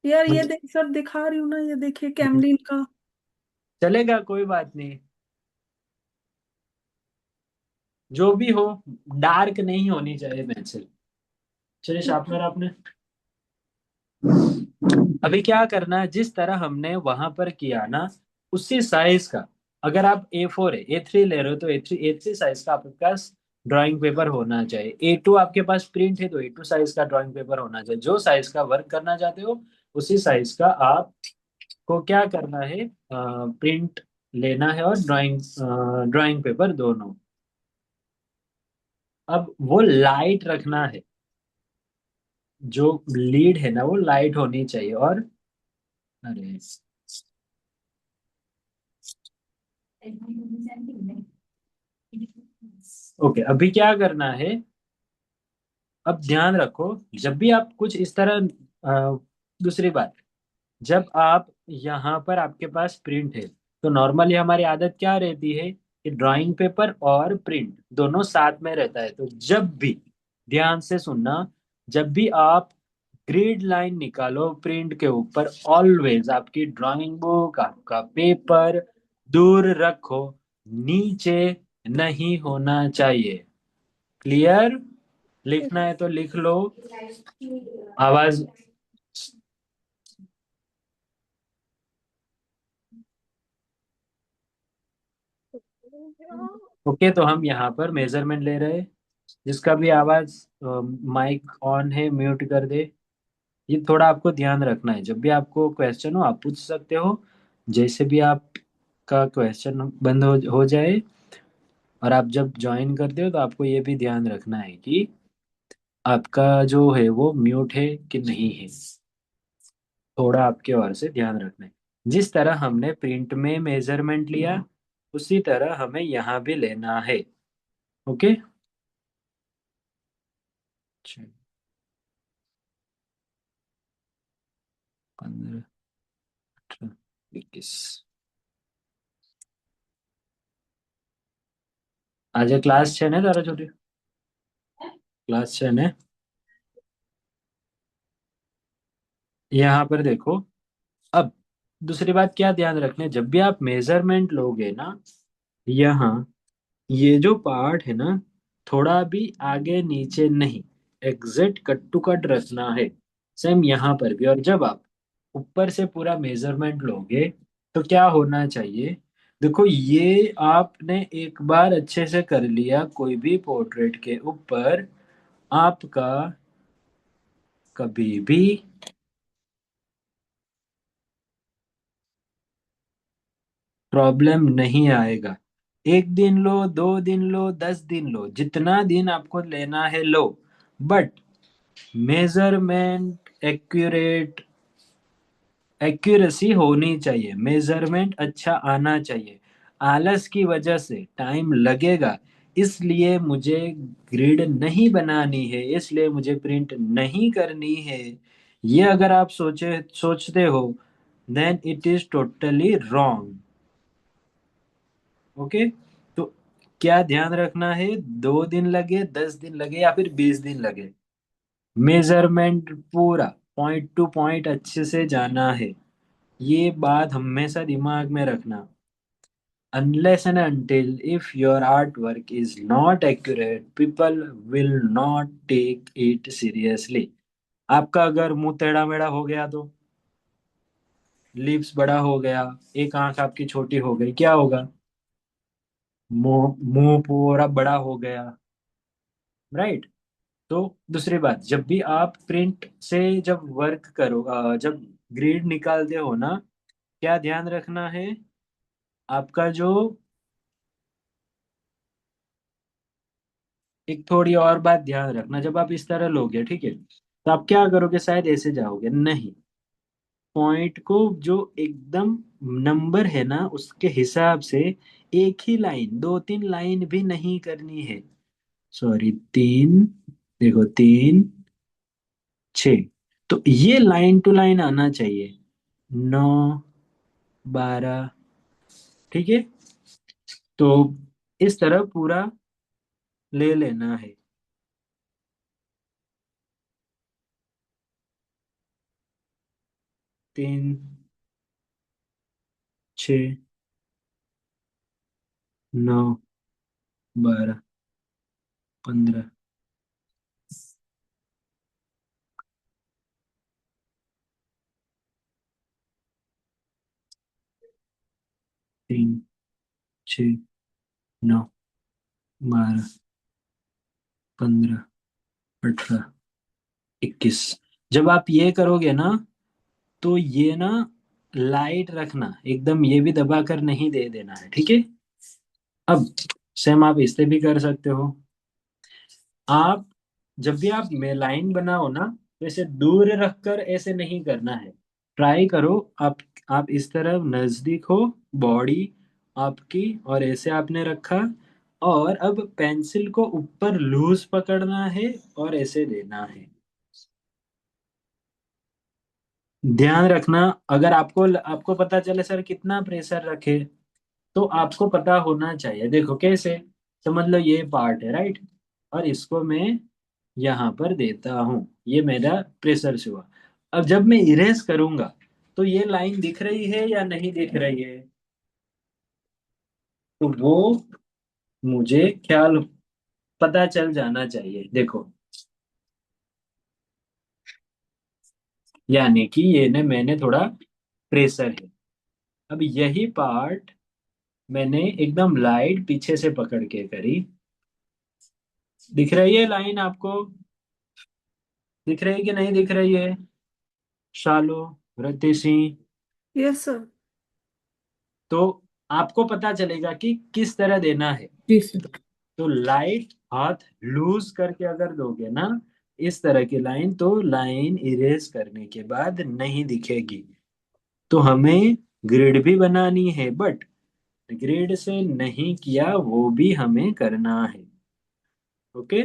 यार ये मुझे देख सर, दिखा रही हूँ ना, ये देखिए कैमलिन का। चलेगा, कोई बात नहीं, जो भी हो, डार्क नहीं होनी चाहिए पेंसिल। चलिए शार्पनर आपने, अभी क्या करना है, जिस तरह हमने वहां पर किया ना, उसी साइज का, अगर आप A4 है, A3 ले रहे हो तो A3 साइज का आपके पास ड्राइंग पेपर होना चाहिए। A2 आपके पास प्रिंट है तो A2 साइज का ड्राइंग पेपर होना चाहिए। जो साइज का वर्क करना चाहते हो उसी साइज का आपको क्या करना है, प्रिंट लेना है और ड्राइंग पेपर दोनों। अब वो लाइट रखना है, जो लीड है ना वो लाइट होनी चाहिए। और अरे ओके, अभी क्या करना है, अब ध्यान रखो, जब भी आप कुछ इस तरह, दूसरी बात, जब आप यहाँ पर आपके पास प्रिंट है तो नॉर्मली हमारी आदत क्या रहती है कि ड्राइंग पेपर और प्रिंट दोनों साथ में रहता है। तो जब भी, ध्यान से सुनना, जब भी आप ग्रिड लाइन निकालो प्रिंट के ऊपर, ऑलवेज आपकी ड्राइंग बुक, आपका पेपर दूर रखो, नीचे नहीं होना चाहिए। क्लियर? लिखना है तो लिख लो। आवाज, ओके, तो हम यहाँ पर मेजरमेंट ले रहे हैं। जिसका भी आवाज, माइक ऑन है म्यूट कर दे। ये थोड़ा आपको ध्यान रखना है, जब भी आपको क्वेश्चन हो आप पूछ सकते हो। जैसे भी आपका क्वेश्चन बंद हो जाए और आप जब ज्वाइन करते हो तो आपको ये भी ध्यान रखना है कि आपका जो है वो म्यूट है कि नहीं है। थोड़ा आपके ओर से ध्यान रखना है। जिस तरह हमने प्रिंट में मेजरमेंट लिया उसी तरह हमें यहाँ भी लेना है। ओके। 15, 18, 21। आज क्लास 6 ने तारा छोटी, क्लास 6 ने। यहाँ पर देखो, अब दूसरी बात क्या ध्यान रखना है, जब भी आप मेजरमेंट लोगे ना, यहाँ ये जो पार्ट है ना, थोड़ा भी आगे नीचे नहीं, एग्जैक्ट कट टू कट रखना है। सेम यहाँ पर भी। और जब आप ऊपर से पूरा मेजरमेंट लोगे तो क्या होना चाहिए, देखो ये आपने एक बार अच्छे से कर लिया कोई भी पोर्ट्रेट के ऊपर, आपका कभी भी प्रॉब्लम नहीं आएगा। एक दिन लो, 2 दिन लो, 10 दिन लो, जितना दिन आपको लेना है लो, बट मेजरमेंट एक्यूरेट, एक्यूरेसी होनी चाहिए, मेजरमेंट अच्छा आना चाहिए। आलस की वजह से टाइम लगेगा, इसलिए मुझे ग्रिड नहीं बनानी है, इसलिए मुझे प्रिंट नहीं करनी है, ये अगर आप सोचते हो, then it is totally wrong. Okay. तो क्या ध्यान रखना है, 2 दिन लगे, 10 दिन लगे या फिर 20 दिन लगे, मेजरमेंट पूरा पॉइंट टू पॉइंट अच्छे से जाना है। ये बात हमेशा दिमाग में रखना। Unless and until if your artwork is not accurate, people will not take it seriously. आपका अगर मुंह टेढ़ा मेढ़ा हो गया तो, लिप्स बड़ा हो गया, एक आंख आपकी छोटी हो गई, क्या होगा? मुंह मुंह पूरा बड़ा हो गया, राइट? तो दूसरी बात, जब भी आप प्रिंट से जब वर्क करो, जब ग्रेड निकालते हो ना, क्या ध्यान रखना है, आपका जो, एक थोड़ी और बात ध्यान रखना, जब आप इस तरह लोगे ठीक है, तो आप क्या करोगे, शायद ऐसे जाओगे नहीं, पॉइंट को जो एकदम नंबर है ना उसके हिसाब से एक ही लाइन, 2-3 लाइन भी नहीं करनी है। सॉरी, तीन, देखो 3, 6, तो ये लाइन टू लाइन आना चाहिए। 9, 12, ठीक है। तो इस तरह पूरा ले लेना है। 3, 6, 9, 12, 15, 3, 6, 9, 12, 15, 18, 21। जब आप ये करोगे ना, तो ये ना लाइट रखना एकदम, ये भी दबा कर नहीं दे देना है, ठीक है। अब सेम आप इससे भी कर सकते हो। आप जब भी आप में लाइन बनाओ ना, तो ऐसे दूर रखकर ऐसे नहीं करना है। ट्राई करो। आप इस तरफ नजदीक हो, बॉडी आपकी, और ऐसे आपने रखा, और अब पेंसिल को ऊपर लूज पकड़ना है और ऐसे देना है। ध्यान रखना, अगर आपको आपको पता चले सर कितना प्रेशर रखे, तो आपको पता होना चाहिए। देखो कैसे, समझ लो ये पार्ट है, राइट, और इसको मैं यहाँ पर देता हूँ, ये मेरा प्रेशर से हुआ। अब जब मैं इरेज करूंगा, तो ये लाइन दिख रही है या नहीं दिख रही है, तो वो मुझे ख्याल पता चल जाना चाहिए। देखो, यानी कि ये ने मैंने थोड़ा प्रेशर है। अब यही पार्ट मैंने एकदम लाइट पीछे से पकड़ के करी। दिख रही है लाइन आपको? दिख रही है कि नहीं दिख रही है? शालो, रत्ती सिंह। Yes sir. तो आपको पता चलेगा कि किस तरह देना है। जी सर। तो लाइट हाथ लूज करके अगर दोगे ना, इस तरह की लाइन, तो लाइन इरेज करने के बाद नहीं दिखेगी। तो हमें ग्रिड भी बनानी है, बट ग्रिड से नहीं किया वो भी हमें करना है। ओके।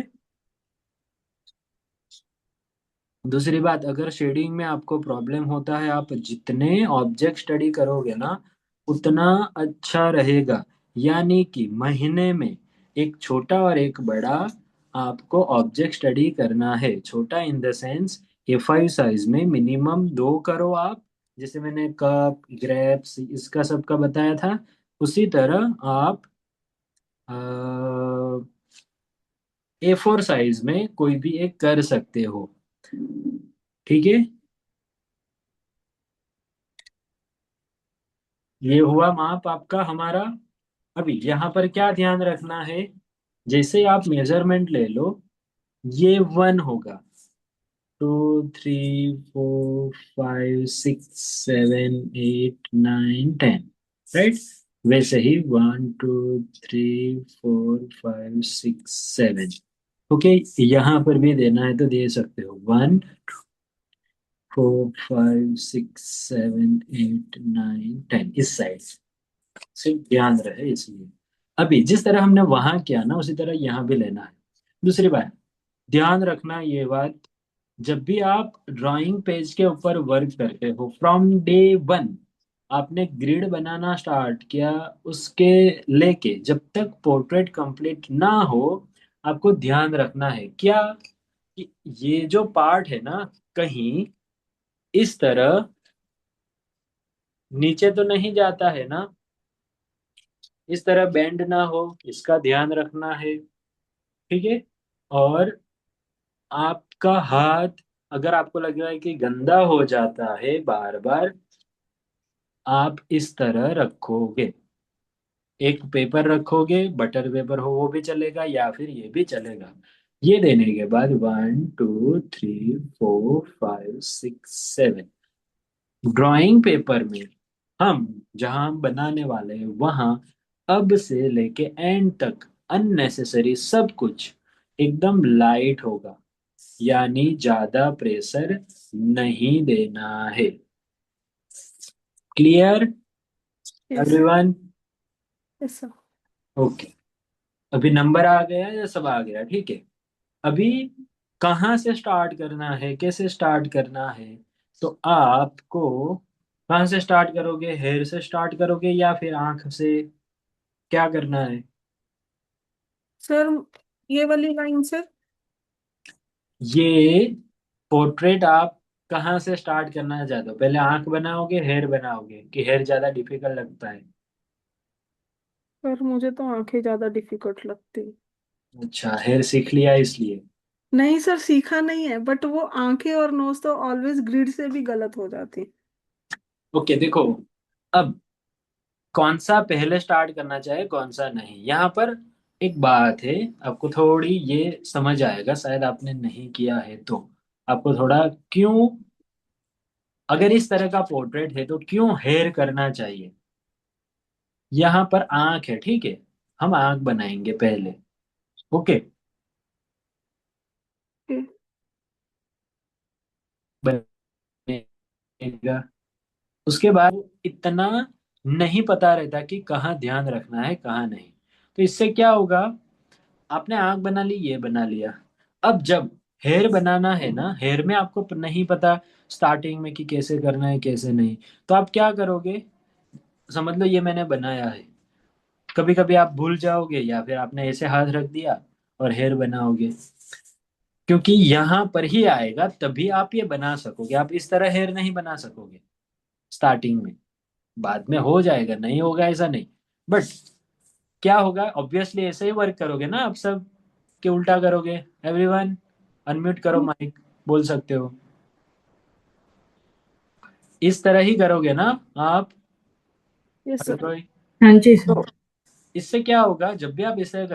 दूसरी बात, अगर शेडिंग में आपको प्रॉब्लम होता है, आप जितने ऑब्जेक्ट स्टडी करोगे ना, उतना अच्छा रहेगा। यानी कि महीने में एक छोटा और एक बड़ा आपको ऑब्जेक्ट स्टडी करना है। छोटा in the sense A5 size में मिनिमम दो करो आप, जैसे मैंने कप, ग्रेप्स, इसका सबका बताया था। उसी तरह आप A4 साइज में कोई भी एक कर सकते हो, ठीक है। ये हुआ माप आपका हमारा। अभी यहाँ पर क्या ध्यान रखना है, जैसे आप मेजरमेंट ले लो, ये 1 होगा, 2, 3, 4, 5, 6, 7, 8, 9, 10, राइट। वैसे ही 1, 2, 3, 4, 5, 6, 7। ओके, यहाँ पर भी देना है तो दे सकते हो, 1, 4, 5, 6, 7, 8, 9, 10, इस साइड सिर्फ ध्यान रहे इसलिए। अभी जिस तरह हमने वहां किया ना, उसी तरह यहाँ भी लेना है। दूसरी बात, ध्यान रखना ये बात, जब भी आप ड्राइंग पेज के ऊपर वर्क करते हो, फ्रॉम डे 1 आपने ग्रिड बनाना स्टार्ट किया, उसके लेके जब तक पोर्ट्रेट कंप्लीट ना हो, आपको ध्यान रखना है क्या, कि ये जो पार्ट है ना, कहीं इस तरह नीचे तो नहीं जाता है ना, इस तरह बेंड ना हो, इसका ध्यान रखना है, ठीक है। और आपका हाथ, अगर आपको लग रहा है कि गंदा हो जाता है बार बार, आप इस तरह रखोगे, एक पेपर रखोगे, बटर पेपर हो वो भी चलेगा, या फिर ये भी चलेगा। ये देने के बाद 1, 2, 3, 4, 5, 6, 7, ड्राइंग पेपर में हम जहां हम बनाने वाले हैं वहां, अब से लेके एंड तक अननेसेसरी सब कुछ एकदम लाइट होगा, यानी ज्यादा प्रेशर नहीं देना है। Clear yes. Everyone? Yes sir. Okay. अभी नंबर आ गया या सब आ गया, ठीक है। अभी कहाँ से स्टार्ट करना है, कैसे स्टार्ट करना है, तो आपको कहाँ से स्टार्ट करोगे, हेयर से स्टार्ट करोगे या फिर आंख से, क्या करना है? सर ये वाली लाइन सर। ये पोर्ट्रेट आप कहाँ से स्टार्ट करना चाहते हो? पहले आंख बनाओगे, हेयर बनाओगे, कि हेयर ज्यादा डिफिकल्ट लगता है? पर मुझे तो आंखें ज्यादा डिफिकल्ट लगती। अच्छा, हेयर सीख लिया इसलिए। नहीं सर, सीखा नहीं है, बट वो आंखें और नोज तो ऑलवेज ग्रिड से भी गलत हो जाती। ओके देखो, अब कौन सा पहले स्टार्ट करना चाहे, कौन सा नहीं, यहाँ पर एक बात है। आपको थोड़ी ये समझ आएगा, शायद आपने नहीं किया है तो। आपको थोड़ा क्यों, अगर इस तरह का पोर्ट्रेट है तो क्यों हेयर करना चाहिए। यहाँ पर आंख है, ठीक है, हम आंख बनाएंगे पहले। Okay, okay. बनेगा। उसके बाद इतना नहीं पता रहता कि कहाँ ध्यान रखना है कहाँ नहीं। तो इससे क्या होगा, आपने आंख बना ली, ये बना लिया। अब जब हेयर बनाना है ना, हेयर में आपको नहीं पता स्टार्टिंग में कि कैसे करना है कैसे नहीं, तो आप क्या करोगे, समझ लो ये मैंने बनाया है, कभी कभी आप भूल जाओगे या फिर आपने ऐसे हाथ रख दिया और हेयर बनाओगे, क्योंकि यहाँ पर ही आएगा तभी आप ये बना सकोगे। आप इस तरह हेयर नहीं बना सकोगे स्टार्टिंग में, बाद में हो जाएगा, नहीं होगा ऐसा नहीं, बट क्या होगा, ऑब्वियसली ऐसे ही वर्क करोगे ना आप सब, के उल्टा करोगे। एवरीवन अनम्यूट करो माइक, बोल सकते हो। इस तरह ही करोगे ना आप? Yes hello sir. रोय। हाँ जी सर। तो इससे क्या होगा, जब भी आप इसे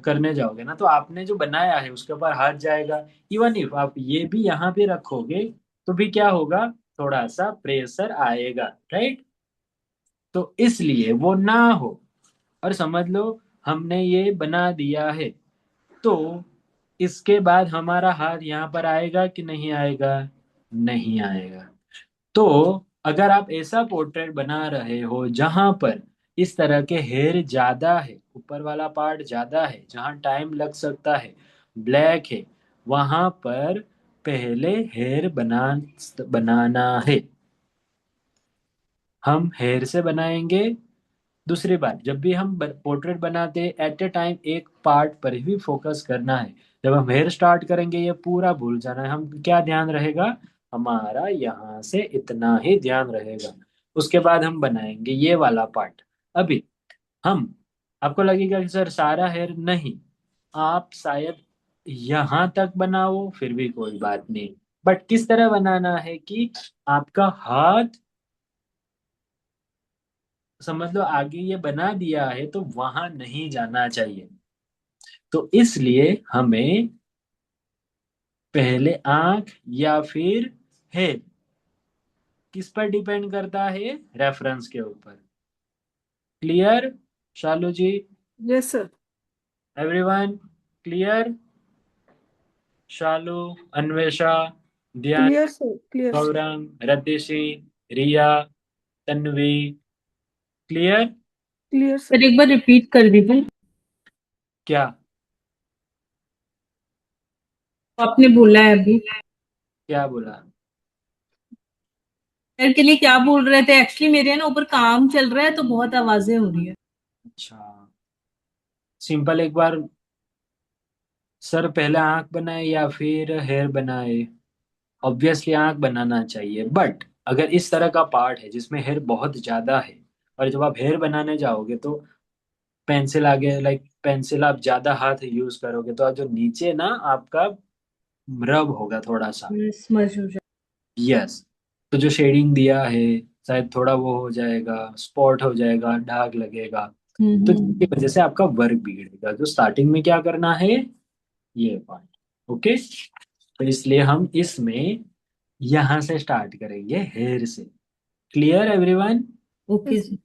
करने जाओगे ना, तो आपने जो बनाया है उसके ऊपर हाथ जाएगा। इवन इफ आप ये भी यहाँ पे रखोगे तो भी क्या होगा, थोड़ा सा प्रेशर आएगा, राइट? तो इसलिए वो ना हो। और समझ लो हमने ये बना दिया है, तो इसके बाद हमारा हाथ यहाँ पर आएगा कि नहीं आएगा? नहीं आएगा। तो अगर आप ऐसा पोर्ट्रेट बना रहे हो जहां पर इस तरह के हेयर ज्यादा है, ऊपर वाला पार्ट ज्यादा है, जहां टाइम लग सकता है, ब्लैक है, वहां पर पहले हेयर बनाना है। हम हेयर से बनाएंगे। दूसरी बात, जब भी हम पोर्ट्रेट बनाते हैं एट ए टाइम एक पार्ट पर ही फोकस करना है। जब हम हेयर स्टार्ट करेंगे ये पूरा भूल जाना है। हम क्या ध्यान रहेगा, हमारा यहाँ से इतना ही ध्यान रहेगा। उसके बाद हम बनाएंगे ये वाला पार्ट। अभी हम, आपको लगेगा कि सर सारा हेयर नहीं, आप शायद यहाँ तक बनाओ फिर भी कोई बात नहीं, बट किस तरह बनाना है कि आपका हाथ, समझ लो आगे ये बना दिया है तो वहां नहीं जाना चाहिए। तो इसलिए हमें पहले आंख या फिर हेड, किस पर डिपेंड करता है, रेफरेंस के ऊपर। Clear Shalu ji? Yes sir. Everyone clear? Shalu, Anwesha, Dhyan, clear sir, clear sir. Gaurang, Raddishi, Riya, Tanvi, clear? Clear sir. Sir एक बार रिपीट कर दीजिए। क्या? आपने बोला है अभी क्या बोला? सर के लिए क्या बोल रहे थे? एक्चुअली मेरे यहाँ ना ऊपर काम चल रहा है तो बहुत आवाजें हो रही है। अच्छा, सिंपल एक बार, सर पहले आंख बनाए या फिर हेयर बनाए? ऑब्वियसली आंख बनाना चाहिए, बट अगर इस तरह का पार्ट है जिसमें हेयर बहुत ज्यादा है, और जब आप हेयर बनाने जाओगे तो पेंसिल आगे, लाइक पेंसिल आप ज्यादा हाथ यूज करोगे तो जो नीचे ना आपका रब होगा थोड़ा सा। समझ हो जाए। यस, तो जो शेडिंग दिया है शायद थोड़ा वो हो जाएगा, स्पॉट हो जाएगा, दाग लगेगा। तो जिसकी हम्म। वजह से आपका वर्क बिगड़ेगा। जो स्टार्टिंग में क्या करना है, ये पार्ट। ओके, तो इसलिए हम इसमें यहाँ से स्टार्ट करेंगे, हेयर से। Clear everyone? Okay sir.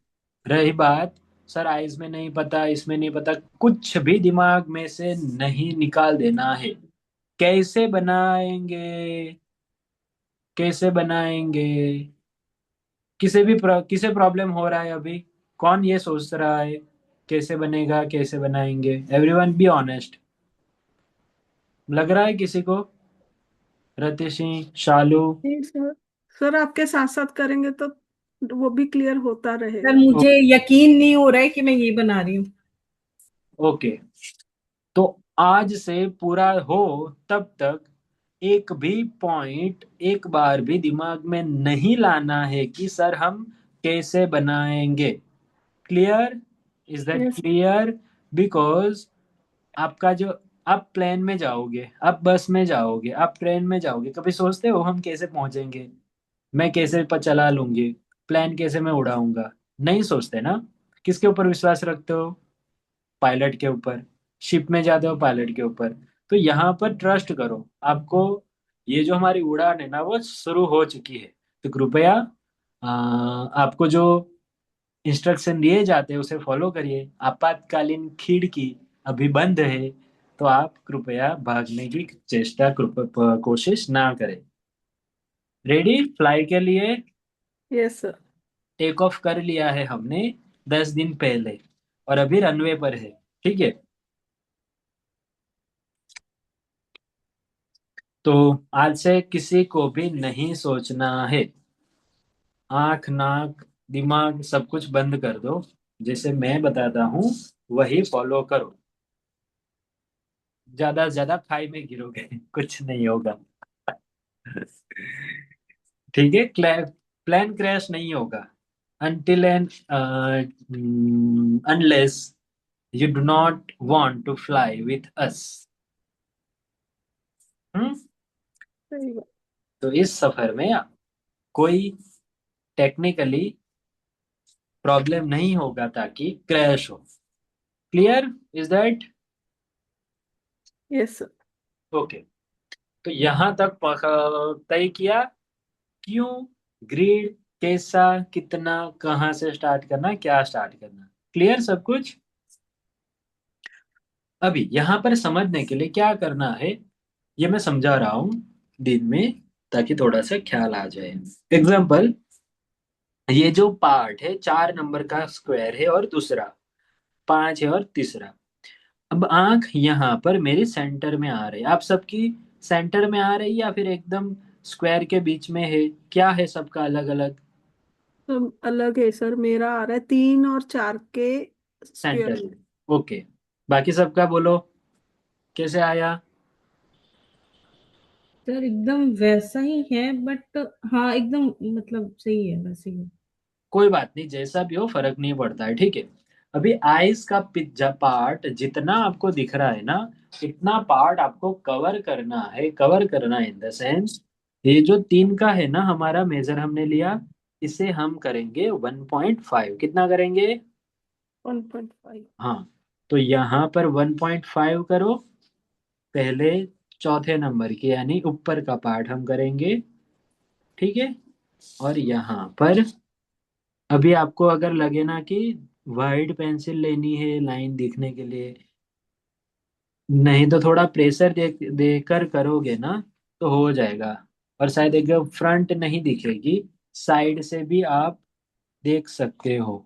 रही बात, सर आइज में नहीं पता, इसमें नहीं पता, कुछ भी दिमाग में से नहीं निकाल देना है। कैसे बनाएंगे, कैसे बनाएंगे? किसे प्रॉब्लम हो रहा है अभी? कौन ये सोच रहा है कैसे बनेगा, कैसे बनाएंगे? एवरीवन बी ऑनेस्ट, लग रहा है किसी को? रतिशी, शालू? नहीं सर। सर आपके साथ साथ करेंगे तो वो भी क्लियर होता सर रहेगा। मुझे यकीन नहीं हो रहा है कि मैं ये बना रही हूँ। ओके, तो आज से पूरा हो तब तक एक भी पॉइंट एक बार भी दिमाग में नहीं लाना है कि सर हम कैसे बनाएंगे। Clear? Is that yes. Clear? Because आपका जो, आप प्लेन में जाओगे, आप बस में जाओगे, आप ट्रेन में जाओगे, कभी सोचते हो हम कैसे पहुंचेंगे, मैं कैसे चला लूंगी, प्लेन कैसे मैं उड़ाऊंगा? नहीं सोचते ना। किसके ऊपर विश्वास रखते हो? पायलट के ऊपर। शिप में जाते हो पायलट के ऊपर। तो यहाँ पर ट्रस्ट करो आपको। ये जो हमारी उड़ान है ना वो शुरू हो चुकी है। तो कृपया आपको जो इंस्ट्रक्शन दिए जाते हैं उसे फॉलो करिए। आपातकालीन खिड़की अभी बंद है, तो आप कृपया भागने की चेष्टा कोशिश ना करें। रेडी फ्लाई के लिए? Yes sir. टेक ऑफ कर लिया है हमने 10 दिन पहले, और अभी रनवे पर है। ठीक है। तो आज से किसी को भी नहीं सोचना है। आंख नाक दिमाग सब कुछ बंद कर दो। जैसे मैं बताता हूँ वही फॉलो करो। ज्यादा से ज्यादा खाई में गिरोगे कुछ नहीं होगा। ठीक है। प्लान क्रैश नहीं होगा until and unless you do not want to fly with us। हम्म। सही बात। तो इस सफर में कोई टेक्निकली प्रॉब्लम नहीं होगा ताकि क्रैश हो। Clear? Is that yes sir. Okay? तो यहां तक तय किया। क्यों, ग्रिड, कैसा, कितना, कहाँ से स्टार्ट करना, क्या स्टार्ट करना। क्लियर सब कुछ? अभी यहाँ पर समझने के लिए क्या करना है ये मैं समझा रहा हूँ दिन में, ताकि थोड़ा सा ख्याल आ जाए। एग्जाम्पल, ये जो पार्ट है 4 नंबर का स्क्वायर है और दूसरा 5 है और तीसरा। अब आंख यहाँ पर मेरी सेंटर में आ रही है। आप सबकी सेंटर में आ रही है या फिर एकदम स्क्वायर के बीच में है? क्या है सबका अलग अलग? तो अलग है सर, मेरा आ रहा है 3 और 4 के स्क्वायर सेंटर में। में। ओके। बाकी सबका बोलो कैसे आया? सर एकदम वैसा ही है, बट हाँ एकदम मतलब सही है, वैसे ही है। कोई बात नहीं, जैसा भी हो फर्क नहीं पड़ता है। ठीक है। अभी आइस का पिज्जा पार्ट जितना आपको दिख रहा है ना, इतना पार्ट आपको कवर करना है। कवर करना इन द सेंस, ये जो 3 का है ना हमारा मेजर हमने लिया, इसे हम करेंगे 1.5। कितना करेंगे? 1.5। हाँ। तो यहाँ पर 1.5 करो। पहले चौथे नंबर की यानी ऊपर का पार्ट हम करेंगे। ठीक है। और यहाँ पर अभी आपको अगर लगे ना कि वाइट पेंसिल लेनी है लाइन दिखने के लिए, नहीं तो थोड़ा प्रेशर देकर करोगे ना तो हो जाएगा। और शायद एक फ्रंट नहीं दिखेगी, साइड से भी आप देख सकते हो।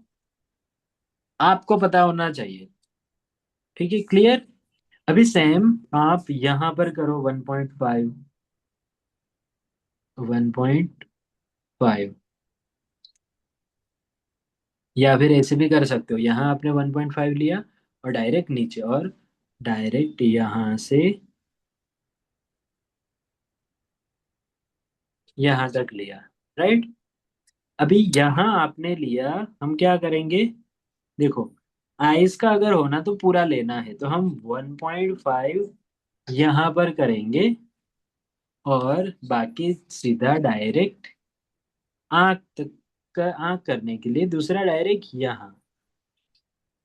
आपको पता होना चाहिए। ठीक है। क्लियर? अभी सेम आप यहाँ पर करो 1.5। 1.5, या फिर ऐसे भी कर सकते हो। यहाँ आपने 1.5 लिया और डायरेक्ट नीचे, और डायरेक्ट यहाँ से यहाँ तक लिया। राइट। अभी यहाँ आपने लिया, हम क्या करेंगे? देखो, आइस का अगर होना तो पूरा लेना है, तो हम 1.5 यहाँ पर करेंगे, और बाकी सीधा डायरेक्ट आंख तक, आंख करने के लिए दूसरा डायरेक्ट यहाँ।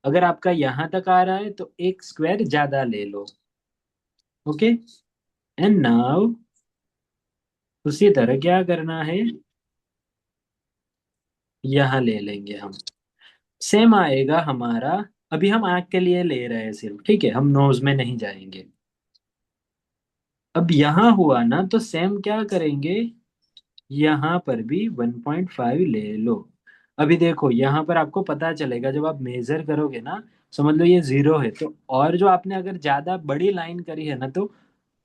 अगर आपका यहाँ तक आ रहा है तो एक स्क्वायर ज्यादा ले लो। ओके। एंड नाउ उसी तरह क्या करना है, यहाँ ले लेंगे हम। सेम आएगा हमारा। अभी हम आँख के लिए ले रहे हैं सिर्फ, ठीक है, हम नोज में नहीं जाएंगे। अब यहाँ हुआ ना तो सेम क्या करेंगे, यहाँ पर भी 1.5 ले लो। अभी देखो यहाँ पर आपको पता चलेगा जब आप मेजर करोगे ना, समझ लो ये 0 है तो, और जो आपने अगर ज्यादा बड़ी लाइन करी है ना तो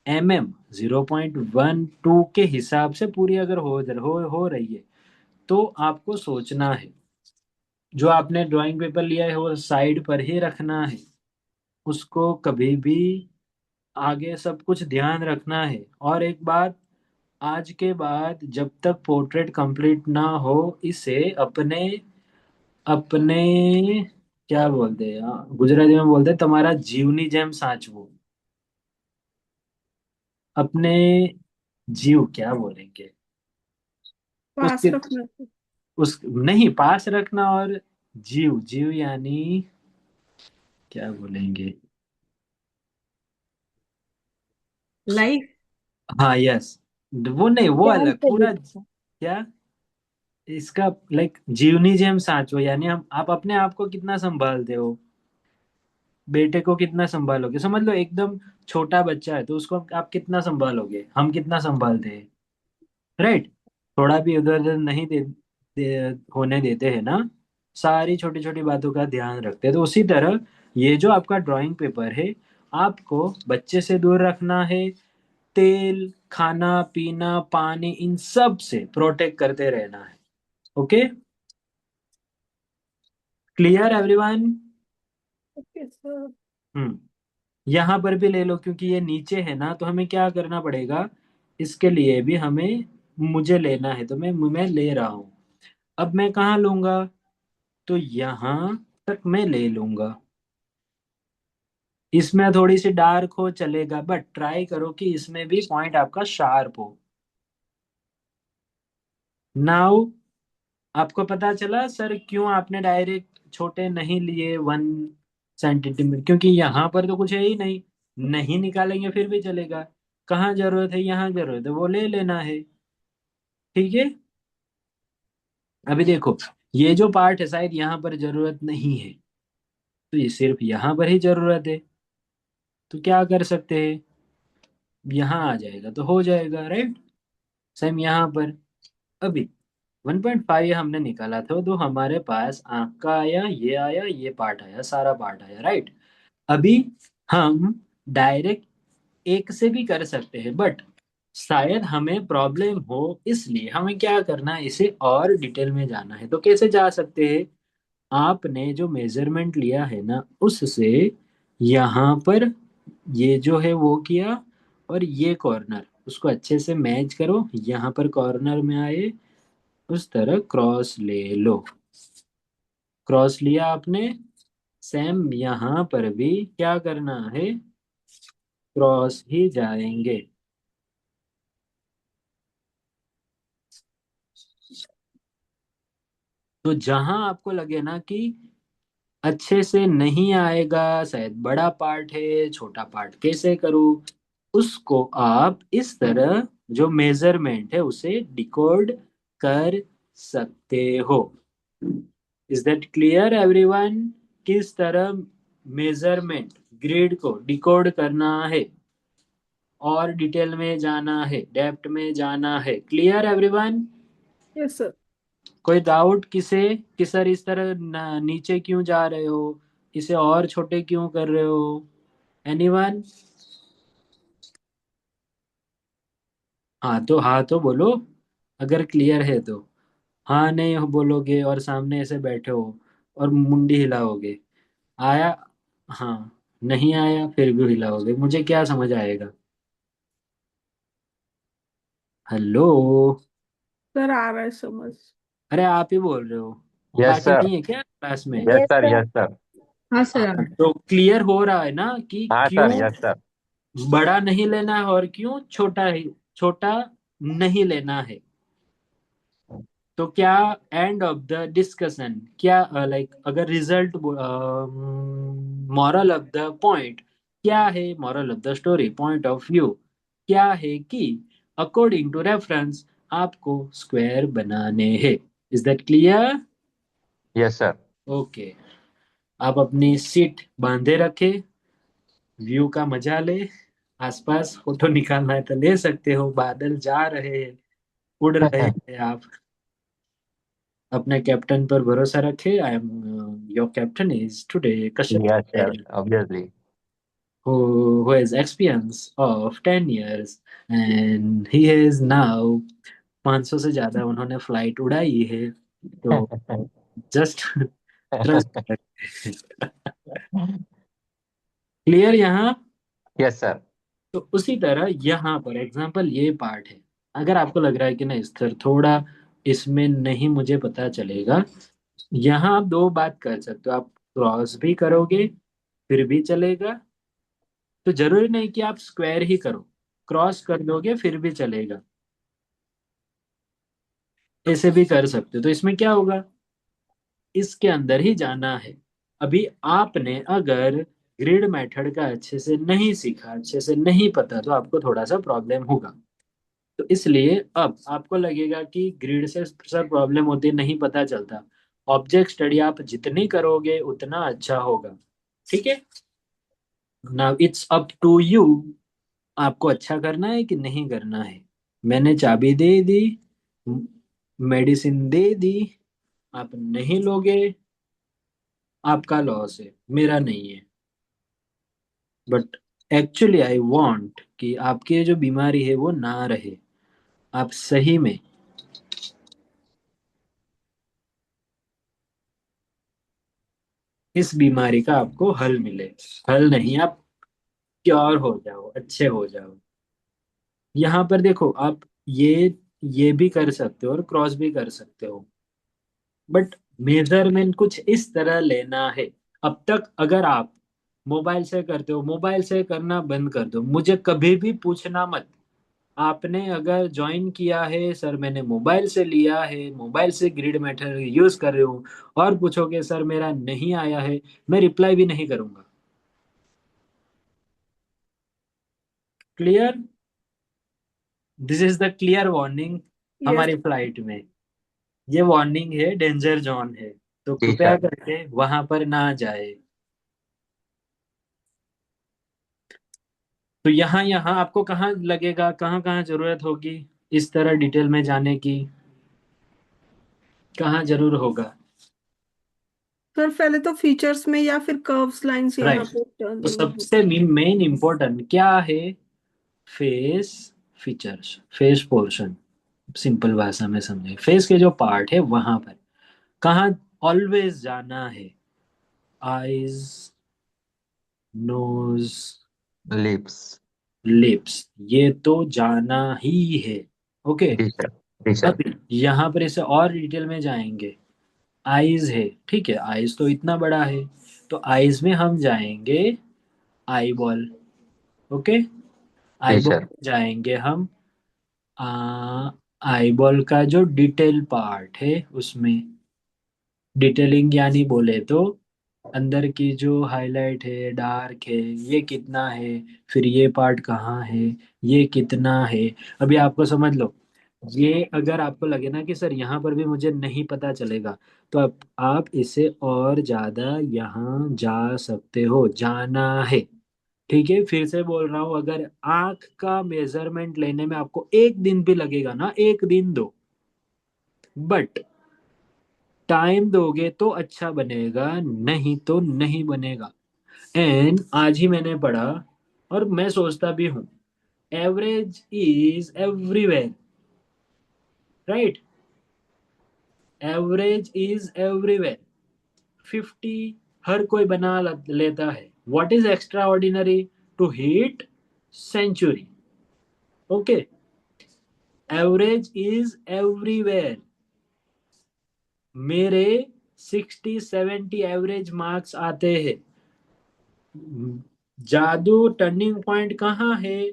mm 0.12 के हिसाब से पूरी अगर हो रही है, तो आपको सोचना है जो आपने ड्राइंग पेपर लिया है वो साइड पर ही रखना है। उसको कभी भी आगे सब कुछ ध्यान रखना है। और एक बात, आज के बाद जब तक पोर्ट्रेट कंप्लीट ना हो, इसे अपने अपने क्या बोलते हैं, गुजराती में बोलते हैं, तुम्हारा जीवनी जेम साचवो। अपने जीव क्या बोलेंगे पास उसके, रखना है। उस नहीं, पास रखना। और जीव, जीव यानी क्या बोलेंगे? लाइफ। हाँ, यस। वो नहीं, वो ध्यान अलग से पूरा लिखना। क्या, इसका लाइक जीवनी जेम साचो, यानी हम, आप अपने आप को कितना संभालते हो, बेटे को कितना संभालोगे, समझ लो एकदम छोटा बच्चा है तो उसको आप कितना संभालोगे, हम कितना संभालते हैं, राइट? थोड़ा भी इधर उधर नहीं होने देते हैं ना, सारी छोटी छोटी बातों का ध्यान रखते हैं। तो उसी तरह ये जो आपका ड्राइंग पेपर है, आपको बच्चे से दूर रखना है। तेल, खाना पीना, पानी, इन सब से प्रोटेक्ट करते रहना है। Okay, clear everyone? Okay sir. Hmm. यहाँ पर भी ले लो, क्योंकि ये नीचे है ना, तो हमें क्या करना पड़ेगा, इसके लिए भी हमें, मुझे लेना है, तो मैं ले रहा हूँ। अब मैं कहाँ लूंगा, तो यहाँ तक मैं ले लूंगा। इसमें थोड़ी सी डार्क हो चलेगा, बट ट्राई करो कि इसमें भी पॉइंट आपका शार्प हो। नाउ आपको पता चला सर क्यों आपने डायरेक्ट छोटे नहीं लिए 1 सेंटीमीटर, क्योंकि यहाँ पर तो कुछ है ही नहीं। नहीं निकालेंगे फिर भी चलेगा, कहाँ जरूरत है, यहाँ जरूरत है, वो ले लेना है। ठीक है। अभी देखो, ये जो पार्ट है शायद यहाँ पर जरूरत नहीं है, तो ये सिर्फ यहाँ पर ही जरूरत है। तो क्या कर सकते हैं, यहाँ आ जाएगा तो हो जाएगा, राइट? सेम यहाँ पर। अभी 1.5 हमने निकाला था, तो हमारे पास आंख का आया, ये पार्ट आया, सारा पार्ट आया, राइट? अभी हम डायरेक्ट एक से भी कर सकते हैं, बट शायद हमें प्रॉब्लम हो, इसलिए हमें क्या करना है, इसे और डिटेल में जाना है। तो कैसे जा सकते हैं, आपने जो मेजरमेंट लिया है ना, उससे यहाँ पर ये जो है वो किया, और ये कॉर्नर उसको अच्छे से मैच करो, यहाँ पर कॉर्नर में आए, उस तरह क्रॉस ले लो। क्रॉस लिया आपने, सेम यहाँ पर भी क्या करना है, क्रॉस ही जाएंगे। तो जहां आपको लगे ना कि अच्छे से नहीं आएगा, शायद बड़ा पार्ट है, छोटा पार्ट कैसे करूं, उसको आप इस तरह जो मेजरमेंट है उसे डिकोड कर सकते हो। Is that clear everyone? किस तरह मेजरमेंट ग्रिड को डिकोड करना है, और डिटेल में जाना है, डेप्थ में जाना है। Clear everyone? Yes sir. कोई डाउट किसे, कि सर इस तरह नीचे क्यों जा रहे हो, इसे और छोटे क्यों कर रहे हो? एनीवन? हाँ तो बोलो, अगर क्लियर है तो। हाँ नहीं हो बोलोगे और सामने ऐसे बैठे हो और मुंडी हिलाओगे, आया? हाँ। नहीं आया फिर भी हिलाओगे, मुझे क्या समझ आएगा? हेलो? सर आ रहा है समझ। अरे आप ही बोल रहे हो, यस बाकी सर। नहीं है क्या क्लास में? Yes yes sir. Sir. Yes sir. हाँ सर। हाँ, तो क्लियर हो रहा है ना कि हाँ क्यों सर। Yes sir. बड़ा नहीं लेना है और क्यों छोटा नहीं लेना है। तो क्या एंड ऑफ द डिस्कशन क्या, लाइक अगर result, moral of the point क्या है, moral of the story, point of view क्या है कि अकॉर्डिंग टू रेफरेंस आपको स्क्वायर बनाने हैं। Is that clear? Yes sir. Okay. आप अपनी सीट बांधे रखे, व्यू का मजा ले, आसपास फोटो निकालना है तो ले सकते हो, बादल जा रहे हैं, उड़ रहे हैं आप। अपने कैप्टन पर भरोसा रखे। I am your captain is today Kashyap yes sir, Patel, obviously. who has experience of 10 years, and he is now 500 से ज्यादा उन्होंने फ्लाइट उड़ाई है, तो जस्ट ट्रस्ट। क्लियर यहाँ? Yes sir. तो उसी तरह यहाँ पर एग्जाम्पल ये पार्ट है। अगर आपको लग रहा है कि नहीं सर थोड़ा इसमें नहीं मुझे पता चलेगा, यहाँ आप दो बात कर सकते हो, आप क्रॉस भी करोगे फिर भी चलेगा। तो जरूरी नहीं कि आप स्क्वायर ही करो, क्रॉस कर दोगे फिर भी चलेगा, ऐसे भी कर सकते हो। तो इसमें क्या होगा, इसके अंदर ही जाना है। अभी आपने अगर ग्रिड मेथड का अच्छे से नहीं सीखा, अच्छे से नहीं पता, तो आपको थोड़ा सा प्रॉब्लम होगा। तो इसलिए अब आपको लगेगा कि ग्रिड से सर प्रॉब्लम होती है, नहीं पता चलता। ऑब्जेक्ट स्टडी आप जितनी करोगे उतना अच्छा होगा। ठीक है, now it's up to you, आपको अच्छा करना है कि नहीं करना है। मैंने चाबी दे दी, मेडिसिन दे दी, आप नहीं लोगे, आपका लॉस है, मेरा नहीं है। बट एक्चुअली आई वांट कि आपकी जो बीमारी है वो ना रहे, आप सही में इस बीमारी का आपको हल मिले। हल नहीं, आप क्योर हो जाओ, अच्छे हो जाओ। यहाँ पर देखो आप ये भी कर सकते हो और क्रॉस भी कर सकते हो, बट मेजरमेंट कुछ इस तरह लेना है। अब तक अगर आप मोबाइल से करते हो, मोबाइल से करना बंद कर दो, मुझे कभी भी पूछना मत। आपने अगर ज्वाइन किया है सर मैंने मोबाइल से लिया है, मोबाइल से ग्रिड मेथड यूज कर रहे हूँ, और पूछोगे सर मेरा नहीं आया है, मैं रिप्लाई भी नहीं करूंगा। Clear? This is the clear warning yes. हमारी फ्लाइट में। ये वार्निंग है, डेंजर जोन है, तो जी कृपया सर। करके वहां पर ना जाए। तो यहाँ यहाँ आपको कहाँ लगेगा, कहाँ कहाँ जरूरत होगी इस तरह डिटेल में जाने की, कहाँ जरूर होगा? सर पहले तो फीचर्स में या फिर कर्व्स लाइंस यहाँ राइट। पे तो जरूरत सबसे होती है। मेन इंपॉर्टेंट क्या है? Face features, face portion. Simple भाषा में समझे, फेस के जो पार्ट है वहां पर कहाँ ऑलवेज जाना है? Eyes, knows, lips. लिप्स, ये तो जाना ही है। ओके। जी सर। जी अब सर। यहाँ पर इसे और डिटेल में जाएंगे। आईज है, ठीक है, आईज तो इतना बड़ा है, तो आईज में हम जाएंगे आई बॉल। ओके, आई जी बॉल सर। में जाएंगे हम आ, आई बॉल का जो डिटेल पार्ट है उसमें, डिटेलिंग यानी बोले तो अंदर की जो हाईलाइट है, डार्क है, ये कितना है, फिर ये पार्ट कहाँ है, ये कितना है। अभी आपको समझ लो, ये अगर आपको लगे ना कि सर यहाँ पर भी मुझे नहीं पता चलेगा, तो आप इसे और ज्यादा यहाँ जा सकते हो, जाना है। ठीक है, फिर से बोल रहा हूँ, अगर आंख का मेजरमेंट लेने में आपको एक दिन भी लगेगा ना, एक दिन दो, बट टाइम दोगे तो अच्छा बनेगा, नहीं तो नहीं बनेगा। एंड आज ही मैंने पढ़ा, और मैं सोचता भी हूँ, average is everywhere. Right, average is everywhere. 50 हर कोई बना लेता है। What is extraordinary? To hit century. Okay, average is everywhere. मेरे 60-70 एवरेज मार्क्स आते हैं। जादू टर्निंग पॉइंट कहाँ है?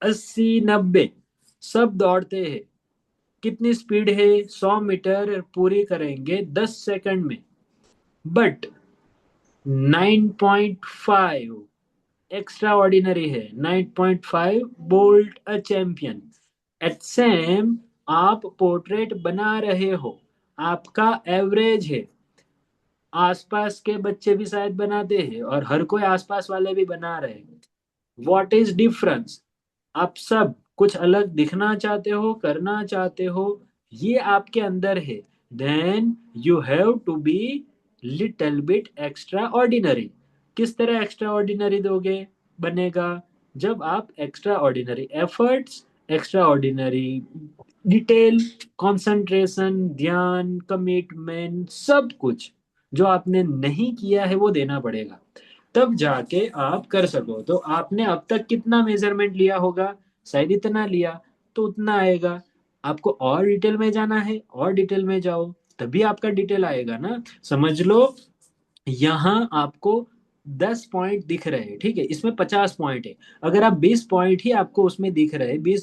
80-90। सब दौड़ते हैं, कितनी स्पीड है? 100 मीटर पूरी करेंगे 10 सेकंड में, बट 9.5 एक्स्ट्रा ऑर्डिनरी है। 9.5 Bolt a champion. At same, आप पोर्ट्रेट बना रहे हो, आपका एवरेज है, आसपास के बच्चे भी शायद बनाते हैं और हर कोई आसपास वाले भी बना रहे हैं। What is difference? आप सब कुछ अलग दिखना चाहते हो, करना चाहते हो, ये आपके अंदर है। Then you have to be little bit extraordinary. किस तरह एक्स्ट्रा ऑर्डिनरी दोगे, बनेगा? जब आप extraordinary efforts, extraordinary detail, concentration, ध्यान, कमिटमेंट, सब कुछ जो आपने नहीं किया है वो देना पड़ेगा। तब जाके आप कर सको। तो आपने अब तक कितना मेजरमेंट लिया होगा, शायद इतना लिया, तो उतना आएगा। आपको और डिटेल में जाना है, और डिटेल में जाओ, तभी आपका डिटेल आएगा ना। समझ लो यहाँ आपको 10 पॉइंट दिख रहे हैं, ठीक है, इसमें 50 पॉइंट है। अगर आप 20 पॉइंट ही आपको उसमें दिख रहे हैं, 20